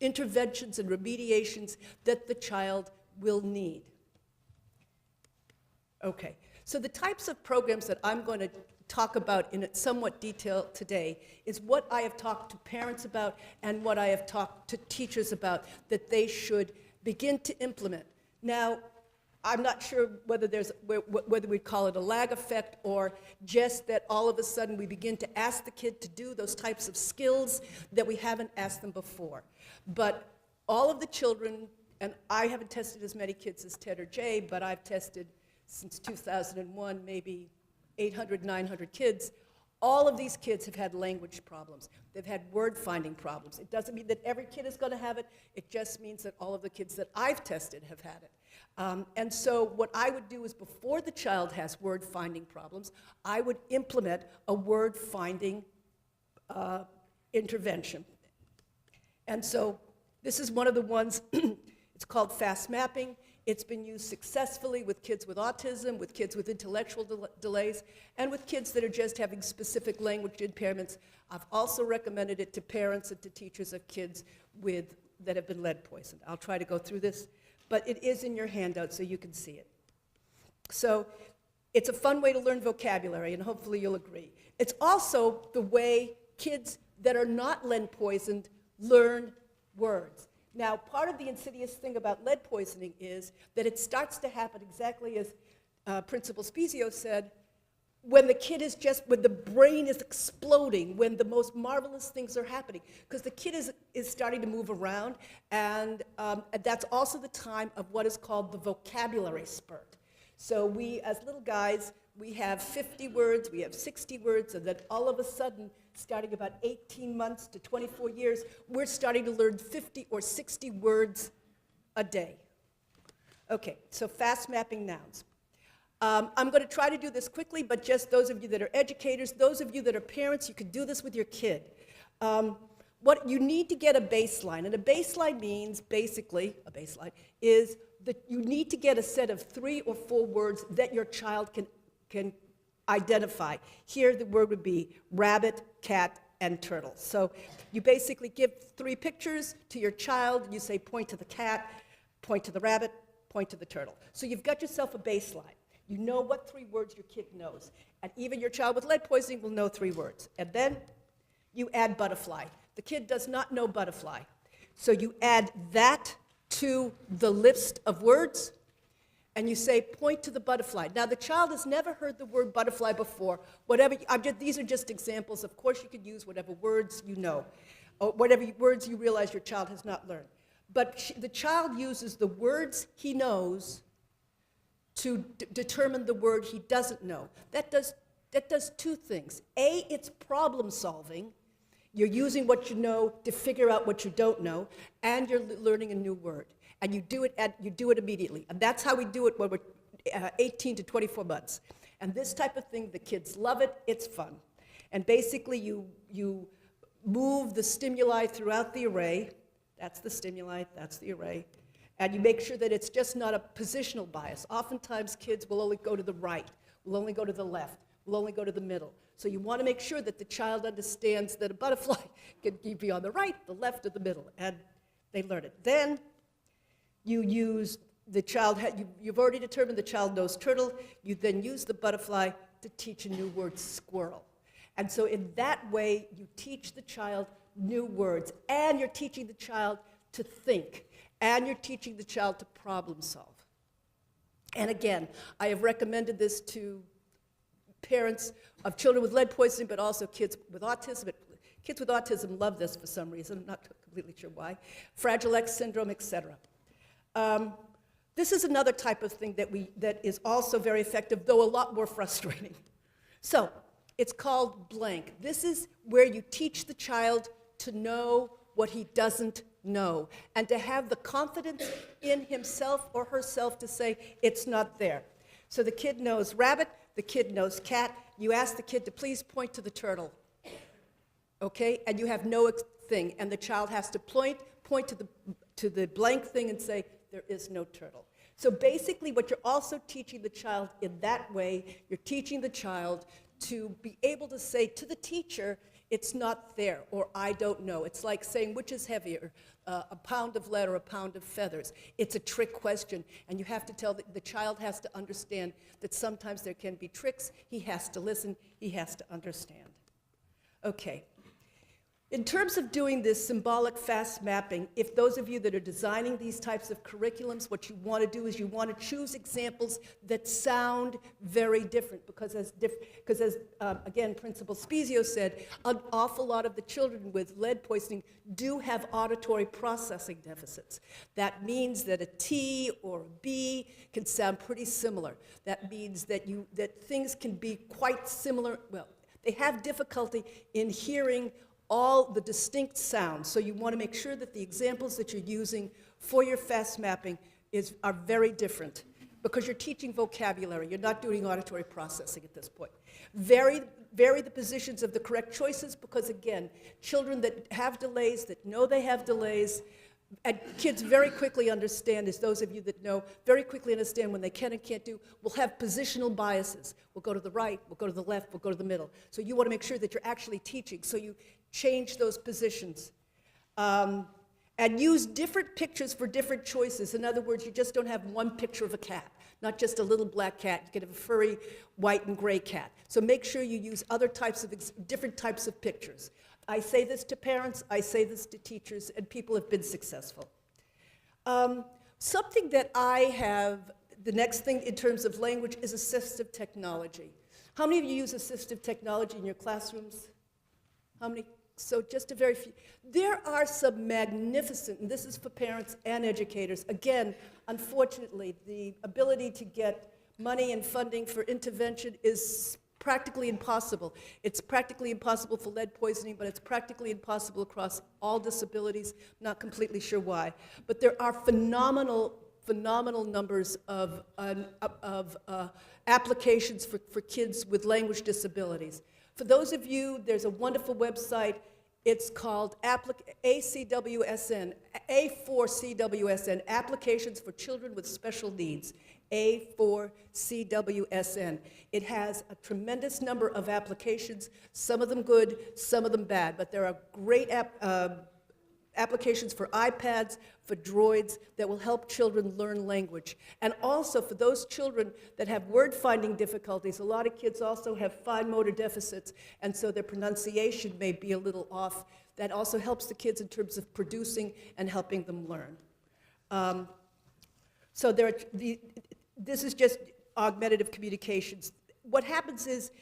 interventions and remediations that the child will need. Okay, so the types of programs that I'm going to talk about in somewhat detail today is what I have talked to parents about and what I have talked to teachers about that they should begin to implement. Now, I'm not sure whether we'd call it a lag effect, or just that all of a sudden we begin to ask the kid to do those types of skills that we haven't asked them before. But all of the children, and I haven't tested as many kids as Ted or Jay, but I've tested since 2001, maybe 800, 900 kids. All of these kids have had language problems. They've had word-finding problems. It doesn't mean that every kid is going to have it. It just means that all of the kids that I've tested have had it. And so what I would do is, before the child has word-finding problems, I would implement a word-finding intervention. And so this is one of the ones, it's called fast mapping. It's been used successfully with kids with autism, with kids with intellectual delays, and with kids that are just having specific language impairments. I've also recommended it to parents and to teachers of kids that have been lead poisoned. I'll try to go through this, but it is in your handout so you can see it. So it's a fun way to learn vocabulary, and hopefully you'll agree. It's also the way kids that are not lead poisoned learn words. Now, part of the insidious thing about lead poisoning is that it starts to happen exactly as Principal Spezio said, when the brain is exploding, when the most marvelous things are happening, because the kid is starting to move around, and that's also the time of what is called the vocabulary spurt. So we, as little guys, we have 50 words, we have 60 words, and then all of a sudden, starting about 18 months to 24 years, we're starting to learn 50 or 60 words a day. Okay, so fast mapping nouns. I'm going to try to do this quickly, but just those of you that are educators, those of you that are parents, you can do this with your kid. What you need to get a baseline, and a baseline means, basically, a baseline, is that you need to get a set of 3 or 4 words that your child can identify. Here the word would be rabbit, cat, and turtle. So you basically give 3 pictures to your child, you say point to the cat, point to the rabbit, point to the turtle. So you've got yourself a baseline. You know what 3 words your kid knows. And even your child with lead poisoning will know 3 words. And then you add butterfly. The kid does not know butterfly. So you add that to the list of words, and you say, point to the butterfly. Now, the child has never heard the word butterfly before. These are just examples. Of course, you could use whatever words you know, or whatever words you realize your child has not learned. But the child uses the words he knows to determine the word he doesn't know. That does 2 things. A, it's problem solving. You're using what you know to figure out what you don't know, and you're learning a new word. And you do it immediately. And that's how we do it when we're 18 to 24 months. And this type of thing, the kids love it, it's fun. And basically you move the stimuli throughout the array. That's the stimuli, that's the array. And you make sure that it's just not a positional bias. Oftentimes kids will only go to the right, will only go to the left, will only go to the middle. So you want to make sure that the child understands that a butterfly can be on the right, the left, or the middle, and they learn it. Then you use the child, you've already determined the child knows turtle, you then use the butterfly to teach a new word, squirrel. And so in that way, you teach the child new words, and you're teaching the child to think, and you're teaching the child to problem solve. And again, I have recommended this to parents of children with lead poisoning, but also kids with autism. Kids with autism love this for some reason. I'm not completely sure why. Fragile X syndrome, etc. This is another type of thing that is also very effective, though a lot more frustrating. So it's called blank. This is where you teach the child to know what he doesn't know, and to have the confidence in himself or herself to say, it's not there. So the kid knows rabbit, the kid knows cat. You ask the kid to please point to the turtle, okay? And you have no thing, and the child has to point to the blank thing and say, there is no turtle. So basically what you're also teaching the child in that way, you're teaching the child to be able to say to the teacher, it's not there, or I don't know. It's like saying, which is heavier, a pound of lead or a pound of feathers? It's a trick question, and you have to tell the child has to understand that sometimes there can be tricks. He has to listen. He has to understand. Okay. In terms of doing this symbolic fast mapping, if those of you that are designing these types of curriculums, what you want to do is you want to choose examples that sound very different, because as again, Principal Spezio said, an awful lot of the children with lead poisoning do have auditory processing deficits. That means that a T or a B can sound pretty similar. That means that things can be quite similar. Well, they have difficulty in hearing all the distinct sounds. So you want to make sure that the examples that you're using for your fast mapping are very different, because you're teaching vocabulary. You're not doing auditory processing at this point. Vary the positions of the correct choices, because again, children that have delays, that know they have delays, and kids very quickly understand, as those of you that know, very quickly understand when they can and can't do, will have positional biases. We'll go to the right, we'll go to the left, we'll go to the middle. So you want to make sure that you're actually teaching, so you change those positions. And use different pictures for different choices. In other words, you just don't have one picture of a cat, not just a little black cat. You can have a furry white and gray cat. So make sure you use other types of, different types of pictures. I say this to parents, I say this to teachers, and people have been successful. Something that I have, the next thing in terms of language, is assistive technology. How many of you use assistive technology in your classrooms? How many? So just a very few. There are some magnificent, and this is for parents and educators. Again, unfortunately, the ability to get money and funding for intervention is practically impossible. It's practically impossible for lead poisoning, but it's practically impossible across all disabilities. Not completely sure why. But there are phenomenal numbers of applications for kids with language disabilities. For those of you, there's a wonderful website. It's called ACWSN, A4CWSN, Applications for Children with Special Needs, A4CWSN. It has a tremendous number of applications, some of them good, some of them bad, but there are great applications for iPads, for droids that will help children learn language. And also for those children that have word-finding difficulties, a lot of kids also have fine motor deficits, and so their pronunciation may be a little off. That also helps the kids in terms of producing and helping them learn. So this is just augmentative communications. What happens is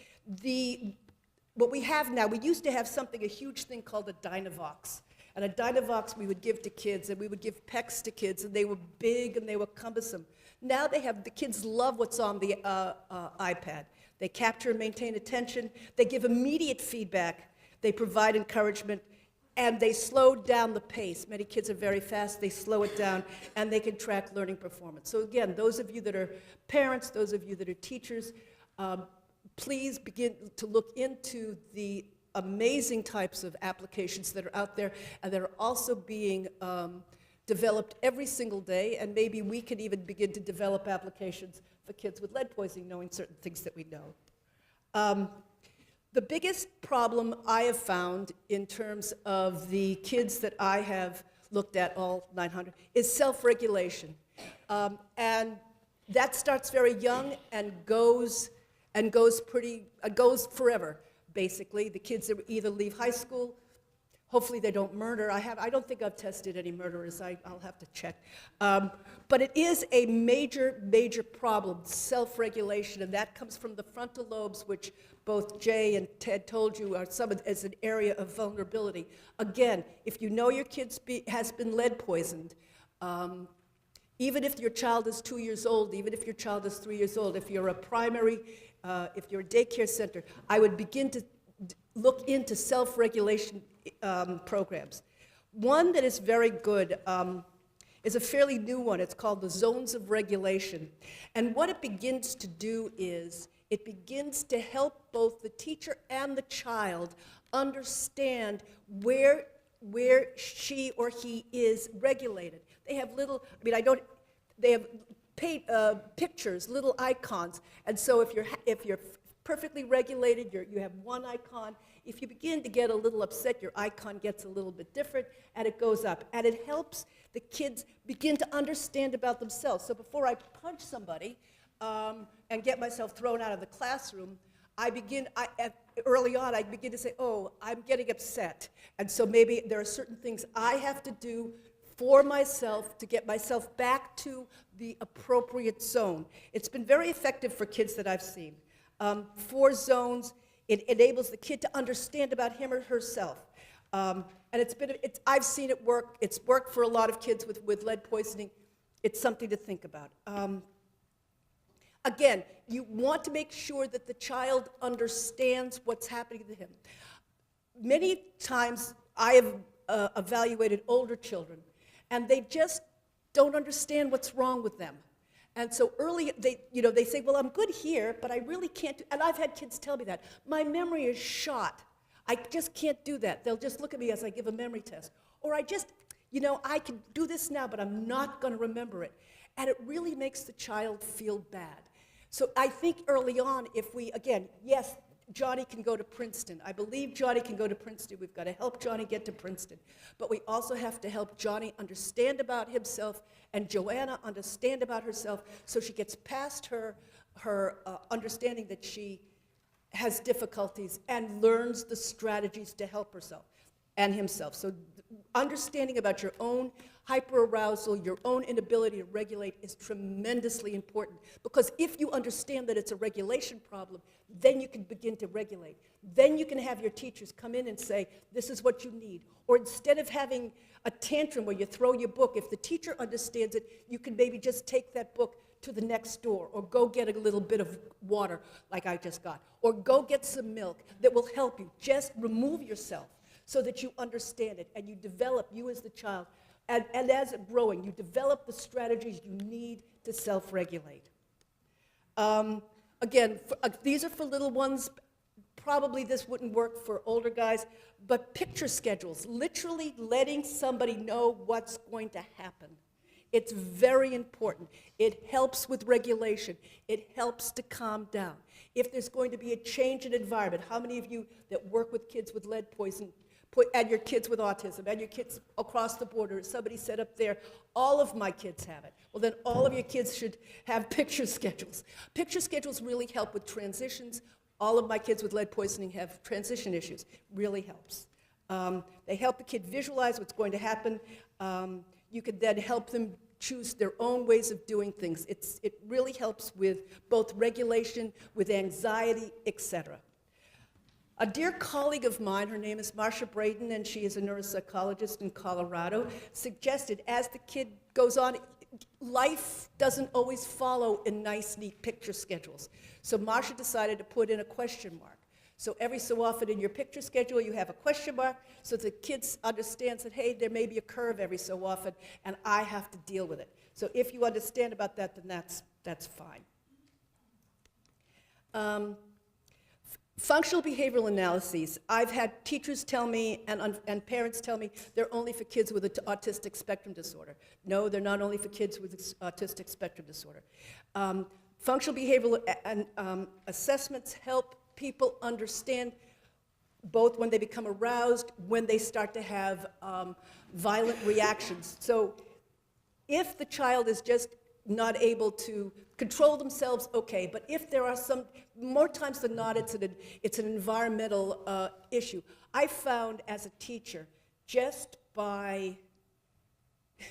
what we have now, we used to have a huge thing called a Dynavox. And a Dynavox we would give to kids, and we would give PECs to kids, and they were big and they were cumbersome. Now the kids love what's on the iPad. They capture and maintain attention. They give immediate feedback. They provide encouragement, and they slow down the pace. Many kids are very fast. They slow it down, and they can track learning performance. So again, those of you that are parents, those of you that are teachers, please begin to look into the amazing types of applications that are out there and that are also being developed every single day, and maybe we can even begin to develop applications for kids with lead poisoning, knowing certain things that we know. The biggest problem I have found in terms of the kids that I have looked at, all 900, is self-regulation. And that starts very young and goes forever. Basically, the kids that either leave high school, hopefully they don't murder. I don't think I've tested any murderers. I'll have to check. But it is a major, major problem, self-regulation, and that comes from the frontal lobes, which both Jay and Ted told you are as an area of vulnerability. Again, if you know your kid has been lead poisoned, even if your child is 2 years old, even if your child is 3 years old, if you're a primary, if you're a daycare center, I would begin to look into self-regulation programs. One that is very good is a fairly new one. It's called the Zones of Regulation. And what it begins to do is it begins to help both the teacher and the child understand where she or he is regulated. They have they have pictures, little icons, and so if you're perfectly regulated, you have one icon. If you begin to get a little upset, your icon gets a little bit different, and it goes up. And it helps the kids begin to understand about themselves. So before I punch somebody and get myself thrown out of the classroom, early on, I begin to say, oh, I'm getting upset. And so maybe there are certain things I have to do for myself to get myself back to the appropriate zone. It's been very effective for kids that I've seen. 4 zones, it enables the kid to understand about him or herself. And I've seen it work. It's worked for a lot of kids with lead poisoning. It's something to think about. Again, you want to make sure that the child understands what's happening to him. Many times I have evaluated older children, and they just don't understand what's wrong with them. And so early, they say, well, I'm good here, but I really can't do, and I've had kids tell me that. My memory is shot. I just can't do that. They'll just look at me as I give a memory test. Or I can do this now, but I'm not going to remember it. And it really makes the child feel bad. So I think early on, yes, Johnny can go to Princeton. I believe Johnny can go to Princeton. We've got to help Johnny get to Princeton. But we also have to help Johnny understand about himself and Joanna understand about herself so she gets past her understanding that she has difficulties and learns the strategies to help herself and himself. So understanding about your own hyperarousal, your own inability to regulate is tremendously important, because if you understand that it's a regulation problem, then you can begin to regulate. Then you can have your teachers come in and say, this is what you need. Or instead of having a tantrum where you throw your book, if the teacher understands it, you can maybe just take that book to the next door, or go get a little bit of water like I just got, or go get some milk that will help you. Just remove yourself so that you understand it and you develop, you as the child, and as it's growing, you develop the strategies you need to self-regulate. Again, these are for little ones. Probably this wouldn't work for older guys, but picture schedules, literally letting somebody know what's going to happen. It's very important. It helps with regulation. It helps to calm down. If there's going to be a change in environment, how many of you that work with kids with lead poison, and your kids with autism, and your kids across the border, somebody said up there, all of my kids have it. Well, then all of your kids should have picture schedules. Picture schedules really help with transitions. All of my kids with lead poisoning have transition issues. Really helps. They help the kid visualize what's going to happen. You could then help them choose their own ways of doing things. It really helps with both regulation, with anxiety, etc. A dear colleague of mine, her name is Marcia Braden, and she is a neuropsychologist in Colorado, suggested as the kid goes on, life doesn't always follow in nice, neat picture schedules. So Marcia decided to put in a question mark. So every so often in your picture schedule, you have a question mark so the kids understand that, hey, there may be a curve every so often, and I have to deal with it. So if you understand about that, then that's fine. Functional behavioral analyses. I've had teachers tell me and parents tell me they're only for kids with autistic spectrum disorder. No, they're not only for kids with autistic spectrum disorder. Functional behavioral assessments help people understand both when they become aroused, when they start to have violent reactions. So if the child is just not able to control themselves, okay, but if there are some, more times than not, it's an environmental issue. I found as a teacher, just by,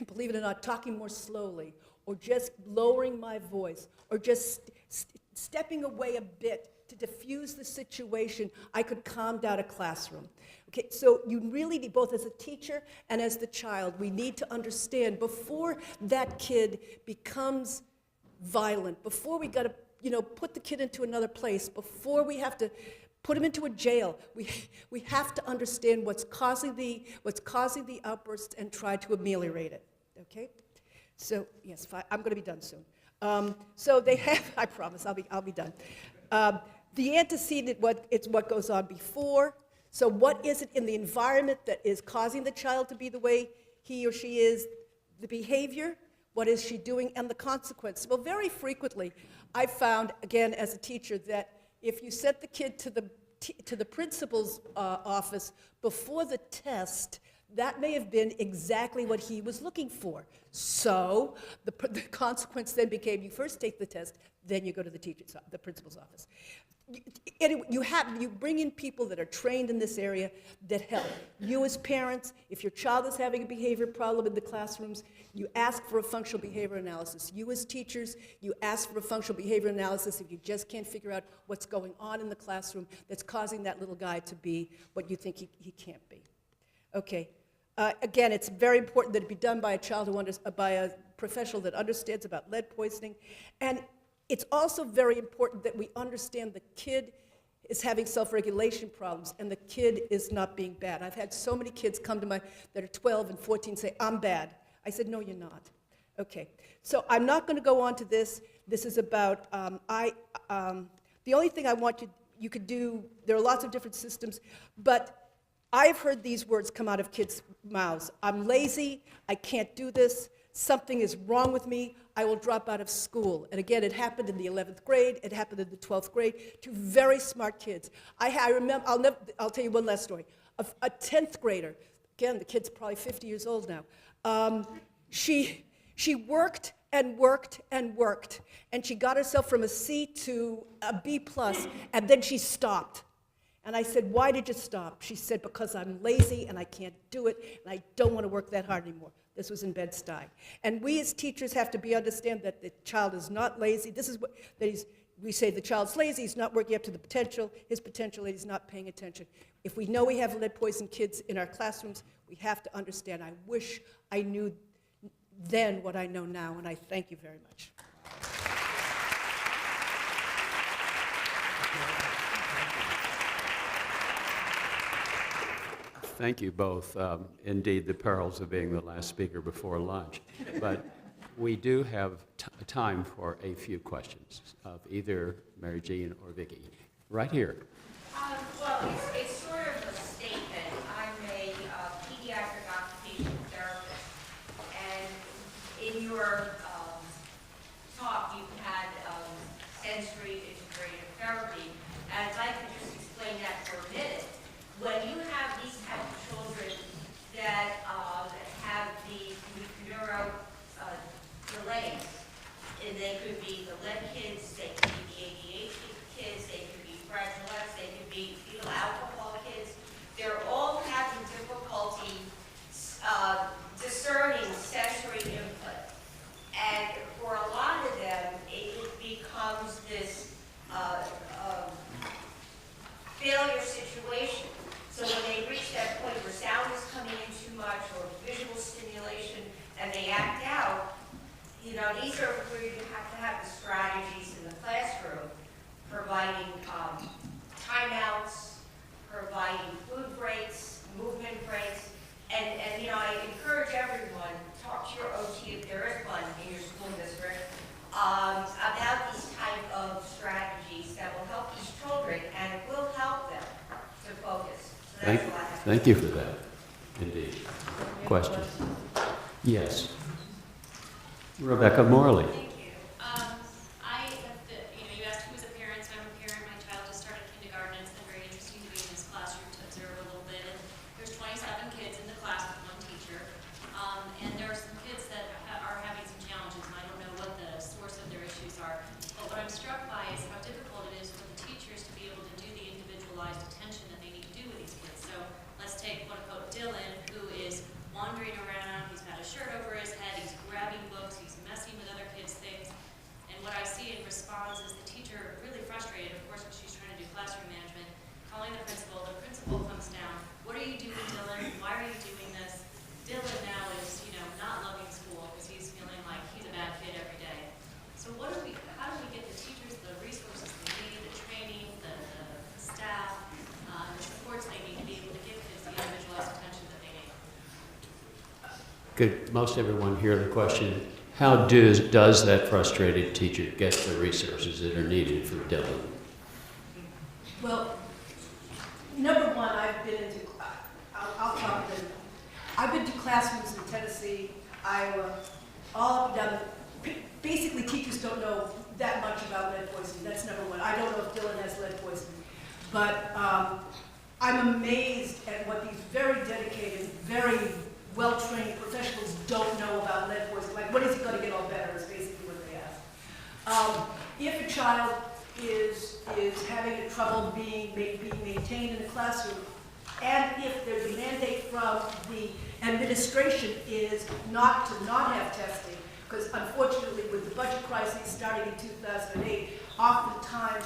believe it or not, talking more slowly, or just lowering my voice, or just stepping away a bit to diffuse the situation, I could calm down a classroom. Okay, so you really need, both as a teacher and as the child, we need to understand before that kid becomes violent, before we got to, put the kid into another place, before we have to put him into a jail, we have to understand what's causing the outbursts and try to ameliorate it. Okay, so yes, fine, I'm going to be done soon. So they have, I promise, I'll be done. The antecedent, it's what goes on before. So what is it in the environment that is causing the child to be the way he or she is, the behavior, what is she doing, and the consequence. Well, very frequently, I found, again, as a teacher, that if you sent the kid to the principal's office before the test, that may have been exactly what he was looking for. So the consequence then became you first take the test, then you go to the principal's office. You bring in people that are trained in this area that help. You as parents, if your child is having a behavior problem in the classrooms, you ask for a functional behavior analysis. You as teachers, you ask for a functional behavior analysis if you just can't figure out what's going on in the classroom that's causing that little guy to be what you think he can't be. Okay. Again, it's very important that it be done by by a professional that understands about lead poisoning. And it's also very important that we understand the kid is having self-regulation problems and the kid is not being bad. I've had so many kids come to that are 12 and 14 say, I'm bad. I said, no, you're not. Okay, so I'm not going to go on to this. This is about, the only thing I want you could do, there are lots of different systems, but I've heard these words come out of kids' mouths. I'm lazy, I can't do this, something is wrong with me, I will drop out of school. And again, it happened in the 11th grade, it happened in the 12th grade, to very smart kids. I remember, I'll tell you one last story. A 10th grader, again, the kid's probably 50 years old now, she worked and worked and worked, and she got herself from a C to a B+, and then she stopped. And I said, why did you stop? She said, because I'm lazy and I can't do it, and I don't want to work that hard anymore. This was in Bed-Stuy. And we as teachers have to understand that the child is not lazy. This is we say the child's lazy, he's not working up to his potential, and he's not paying attention. If we know we have lead-poisoned kids in our classrooms, we have to understand. I wish I knew then what I know now, and I thank you very much. thank you both. Indeed, the perils of being the last speaker before lunch. But we do have time for a few questions of either Mary Jean or Vicki. Right here. Well, it's sort of a statement. I'm a pediatric occupational therapist, and in your talk, you had sensory integrative therapy, and I'd like to just explain that for a minute. When you have these type of children that have the neuro delays, and they could be the lead kids, they could be the ADHD kids, they could be Fragile X, they could be fetal alcohol kids, they're all having difficulty discerning sensory input. And for a lot of them, it becomes this failure situation. So when they reach that point where sound is coming in too much or visual stimulation and they act out, you know, these are where you have to have the strategies in the classroom, providing timeouts, providing food breaks, movement breaks, and you know, I encourage everyone, talk to your OT if there is one in your school district, about these type of strategies that will help these children and it will help them to focus. So that's what I have. Thank you for that, indeed. Question? Yes. Rebecca Morley. Thank you. I have the, you asked who was a parent, so I'm a parent. My child just started kindergarten. It's been very interesting to be in this classroom to observe a little bit. And there's 27 kids in the class with one teacher. And there are some kids that are having some challenges, and I don't know what the source of their issues are. But what I'm struck by is how difficult it is for the teachers to be able to do the individualized attention that they need to do with these kids. So let's take, quote unquote, Dylan, who is wandering around. He's got a shirt over his head. He's grabbing books. He's messing with other kids' things. And what I see in response is the teacher really frustrated, of course, because she's trying to do classroom management, calling the principal. The principal comes down. What are you doing, Dylan? Why are you doing this? Dylan now is, not loving school because he's feeling like he's a bad kid every day. So how do we get the teachers the resources they need, the training, the staff, the supports they need to be able to give kids the individualized attention that they need? Could most everyone hear the question? How does that frustrated teacher get the resources that are needed for Dylan? Well, number one, I'll talk then. I've been to classrooms in Tennessee, Iowa, all up and down. Basically, teachers don't know that much about lead poisoning. That's number one. I don't know if Dylan has lead poisoning. But I'm amazed at what these very dedicated, very well-trained professionals don't know about lead poisoning. Like, when is it going to get all better is basically what they ask. If a child is having trouble being maintained in the classroom, and if there's a mandate from the administration is not have testing, because unfortunately with the budget crisis starting in 2008, oftentimes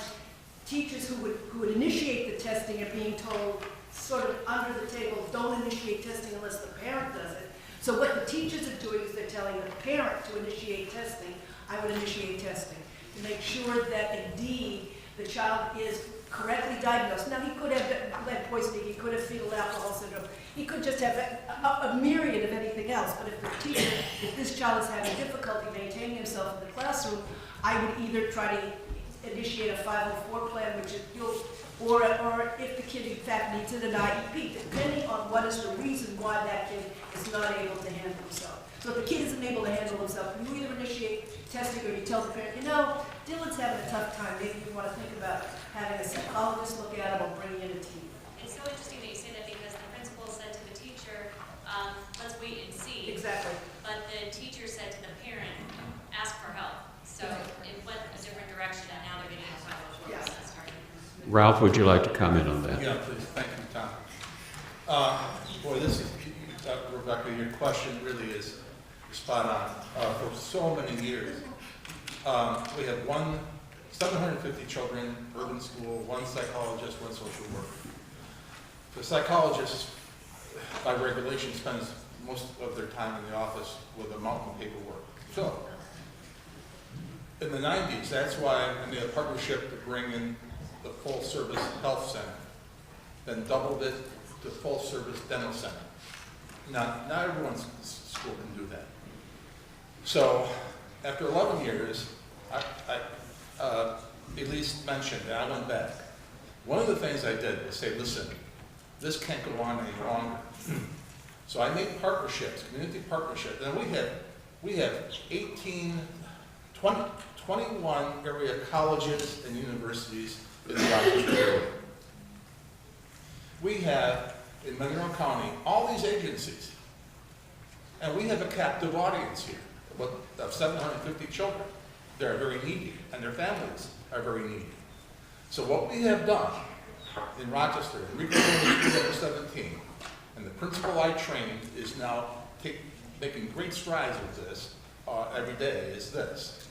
teachers who would initiate the testing are being told sort of under the table, don't initiate testing unless the parent does it. So what the teachers are doing is they're telling the parent to initiate testing. I would initiate testing to make sure that indeed the child is correctly diagnosed. Now, he could have lead poisoning, he could have fetal alcohol syndrome, he could just have a myriad of anything else. But if this child is having difficulty maintaining himself in the classroom, I would either try to initiate a 504 plan, which is or if the kid in fact needs it, an IEP, depending on what is the reason why that kid is not able to handle himself. So if the kid isn't able to handle himself, you either initiate testing or you tell the parent, Dylan's having a tough time, maybe you want to think about having a psychologist look at him or bringing in a team. It's so interesting that you say that because the principal said to the teacher, let's wait and see. Exactly. But the teacher said to the parent, ask for help. So it went a different direction and now they're getting a 504 Yeah. process started. Ralph, would you like to comment on that? Yeah, please. Thank you, Tom. Boy, Rebecca, your question really is spot on. For so many years, we had 750 children, urban school, one psychologist, one social worker. The psychologist, by regulation, spends most of their time in the office with a mountain of paperwork. So, in the 90s, that's why I made a partnership to bring in the full-service health center, then doubled it to full-service dental center. Now, not everyone's school can do that. So, after 11 years, Elise mentioned, and I went back. One of the things I did was say, listen, this can't go on any longer. So I made partnerships, community partnerships, and we have 21 area colleges and universities in the Rochester area. We have, in Monroe County, all these agencies. And we have a captive audience here of 750 children. They're very needy, and their families are very needy. So what we have done in Rochester, in Recreation 2017, and the principal I trained is now making great strides with this every day, is this.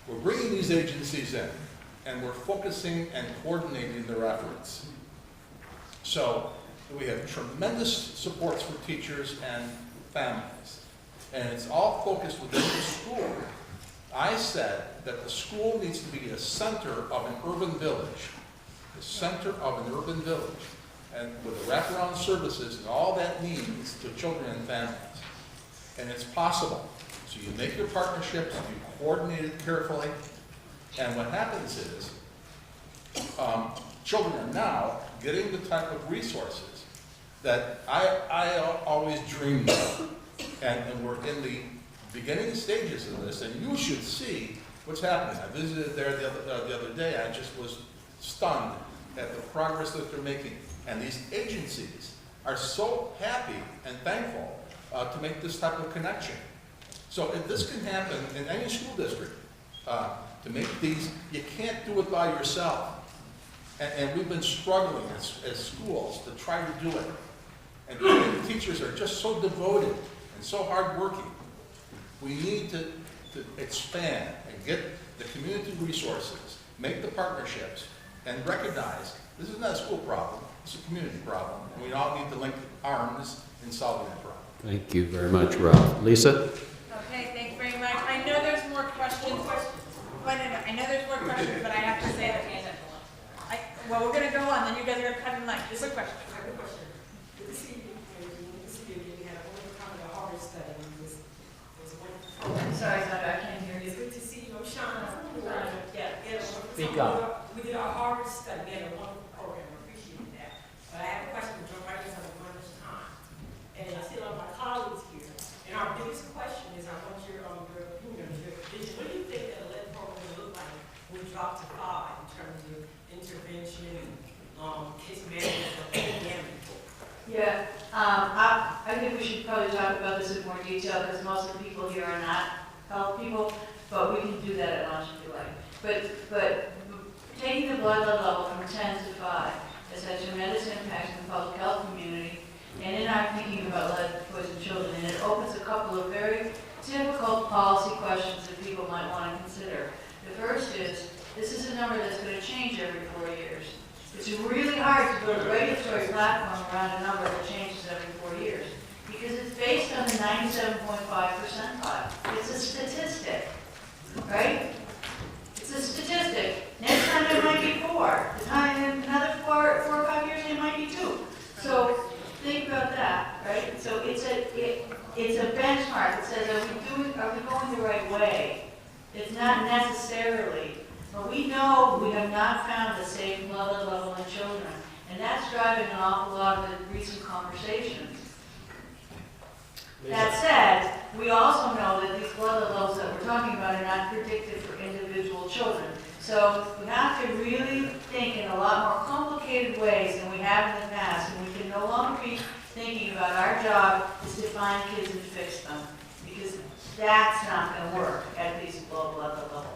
We're bringing these agencies in, and we're focusing and coordinating their efforts. So we have tremendous supports for teachers and families, and it's all focused within the school. I said that the school needs to be a center of an urban village, the center of an urban village, and with the wraparound services and all that means to children and families. And it's possible. So you make your partnerships, you coordinate it carefully, and what happens is children are now getting the type of resources that I always dreamed of. And we're in the beginning stages of this, and you should see what's happening. I visited there the other day. I just was stunned at the progress that they're making. And these agencies are so happy and thankful to make this type of connection. So if this can happen in any school district, to make these, you can't do it by yourself. And we've been struggling as schools to try to do it. And the teachers are just so devoted and so hardworking. We need to expand and get the community resources, make the partnerships, and recognize this is not a school problem, it's a community problem, and we all need to link arms in solving that problem. Thank you very much, Ralph. Lisa? Okay, thank you very much. I know there's more questions. I know there's more questions, but I have to say that, well, we're going to go on, then you guys are going to cut in line. Just a question. I have a question. This evening, we had a wonderful kind of a Harvard study. It was a wonderful. I'm sorry, I can't hear you. It's good to see you, Shauna. Yeah. Speak up. We did our Harvard study. We had a wonderful program. I appreciate that. But I have a question to jump right into the first time. And I see a lot of my colleagues here. And our biggest question is, I want your opinion, your vision. What do you think that a lead program will look like when we drop to 5 in terms of intervention and case management or pandemic? Yeah, I think we should probably talk about this in more detail because most of the people here are not health people, but we can do that at lunch if you like. But taking the blood level from 10 to 5 has had tremendous impact in the public health community and in our thinking about lead poisoned children. And it opens a couple of very difficult policy questions that people might want to consider. The first is, this is a number that's going to change every 4 years. It's really hard to build a regulatory platform around a number that changes every 4 years because it's based on the 97.5 percentile. It's a statistic, right? It's a statistic. Next time it might be 4. The time another 4 or 5 years it might be 2. So think about that, right? So it's a benchmark that says, are we going the right way? It's not necessarily. But we know we have not found a safe blood level in children, and that's driving an awful lot of the recent conversations. That said, we also know that these blood levels that we're talking about are not predicted for individual children. So we have to really think in a lot more complicated ways than we have in the past, and we can no longer be thinking about our job is to find kids and fix them, because that's not going to work at these low blood levels.